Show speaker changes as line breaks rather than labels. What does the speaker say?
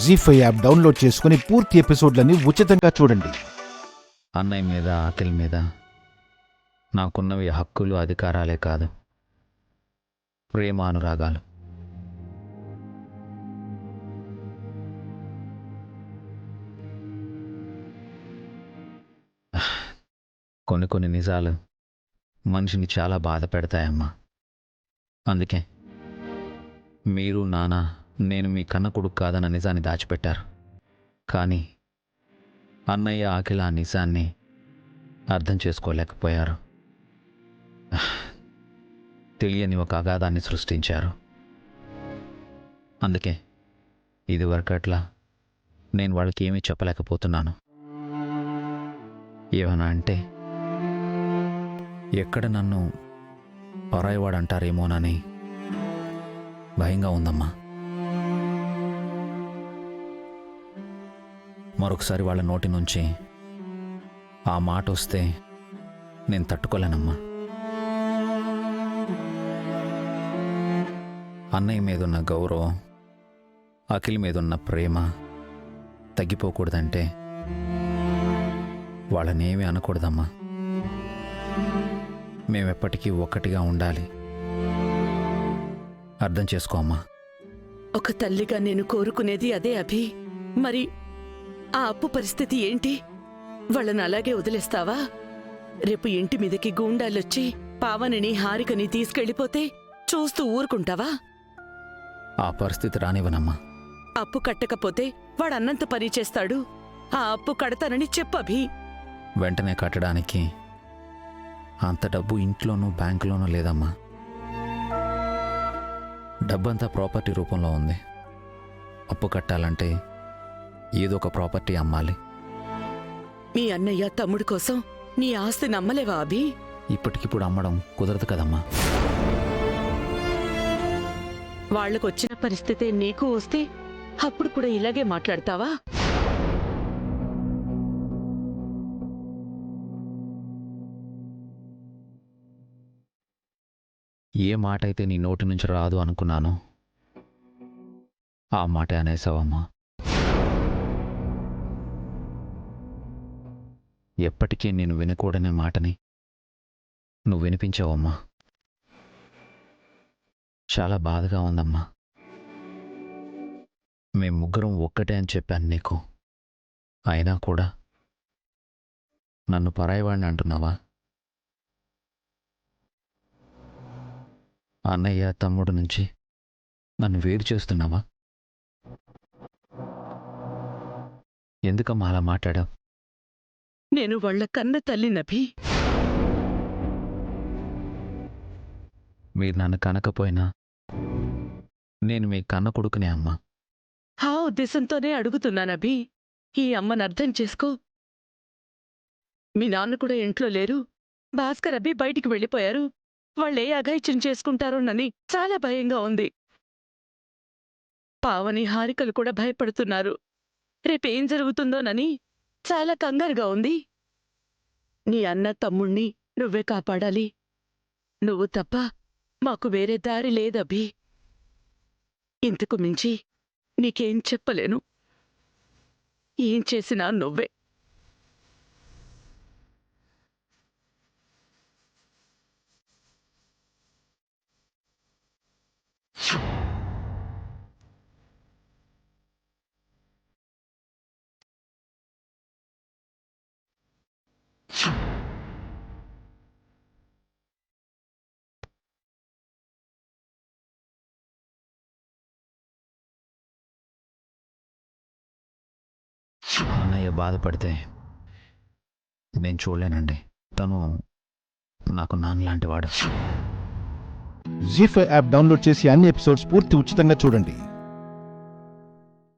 జీ5 app download చేసుకుని పూర్తి ఎపిసోడ్లని ఉచితంగా చూడండి.
అన్నయ్య మీద ఆకలి మీద నాకున్నవి హక్కులు అధికారాలే కాదు, ప్రేమ అనురాగాలు. కొన్ని నిజాలు మనిషిని చాలా బాధ పెడతాయమ్మా. అందుకే మీరు నాన్న నేను మీ కన్న కొడుకు కాదన్న నిజాన్ని దాచిపెట్టారు. కానీ అన్నయ్య ఆకలి ఆ నిజాన్ని అర్థం చేసుకోలేకపోయారు. తెలియని ఒక అగాధాన్ని సృష్టించారు. అందుకే ఇదివరకట్లా నేను వాళ్ళకి ఏమీ చెప్పలేకపోతున్నాను. ఏమన్నా అంటే ఎక్కడ నన్ను పరాయివాడు అంటారేమోనని భయంగా ఉందమ్మా. మరొకసారి వాళ్ళ నోటి నుంచి ఆ మాట వస్తే నేను తట్టుకోలేనమ్మా. అన్నయ్య మీదున్న గౌరవం, అఖిల్ మీదున్న ప్రేమ తగ్గిపోకూడదంటే వాళ్ళనేమీ అనకూడదమ్మా. మేమెప్పటికీ ఒక్కటిగా ఉండాలి. అర్థం చేసుకో అమ్మా.
ఒక తల్లిగా నేను కోరుకునేది అదే అభి. మరి ఆ అప్పు పరిస్థితి ఏంటి? వాళ్ళని అలాగే వదిలేస్తావా? రేపు ఇంటి మీదకి గూండాలొచ్చి పావనిని హారికని తీసుకెళ్ళిపోతే చూస్తూ ఊరుకుంటావా?
ఆ పరిస్థితి రానివ్వనమ్మా.
అప్పు కట్టకపోతే వాడన్నంత పని చేస్తాడు. ఆ అప్పు కడతానని చెప్పభి.
వెంటనే కట్టడానికి అంత డబ్బు ఇంట్లోనూ బ్యాంకులోనూ లేదమ్మా. డబ్బంతా ప్రాపర్టీ రూపంలో ఉంది. అప్పు కట్టాలంటే ఏదో ఒక ప్రాపర్టీ అమ్మాలి.
మీ అన్నయ్య తమ్ముడి కోసం నీ ఆస్తి నమ్మలేవా అభి?
ఇప్పటికిప్పుడు అమ్మడం కుదరదు కదమ్మా.
వాళ్లకొచ్చిన పరిస్థితే నీకు వస్తే అప్పుడు కూడా ఇలాగే మాట్లాడతావా?
ఏ మాట అయితే నీ నోటి నుంచి రాదు అనుకున్నానో ఆ మాట అనేసావమ్మా. ఎప్పటికీ నేను వినకూడనే మాటని నువ్వు వినిపించావమ్మా. చాలా బాధగా ఉందమ్మా. మేం ముగ్గురం ఒక్కటే అని చెప్పాను నీకు. అయినా కూడా నన్ను పరాయివాడిని అంటున్నావా? అన్నయ్య తమ్ముడు నుంచి నన్ను వేరు చేస్తున్నావా? ఎందుకమ్మా అలా మాట్లాడావు?
నేను వాళ్ల కన్న తల్లినభి.
మీరు నన్ను కనకపోయినా నేను మీ కన్న కొడుకునే అమ్మా.
ఆ ఉద్దేశంతోనే అడుగుతున్నానభి. ఈ అమ్మను అర్థం చేసుకో. మీ నాన్న కూడా ఇంట్లో లేరు. భాస్కర్ అభి బయటికి వెళ్ళిపోయారు. వాళ్ళే అఘాయిత్యం చేసుకుంటారోనని చాలా భయంగా ఉంది. పావని హారికలు కూడా భయపడుతున్నారు. రేపేం జరుగుతుందోనని చాలా కంగారుగా ఉంది. నీ అన్న తమ్ముణ్ణి నువ్వే కాపాడాలి. నువ్వు తప్ప మాకు వేరే దారి లేదభి. ఇంతకు మించి నీకేం చెప్పలేను. ఏం చేసినా నువ్వే.
అన్నయ్య బాధపడితే నేను చూడలేనండి. తను నాకు నాన్నలాంటి వాడు.
జీ5 యాప్ డౌన్లోడ్ చేసి అన్ని ఎపిసోడ్స్ పూర్తి ఉచితంగా చూడండి.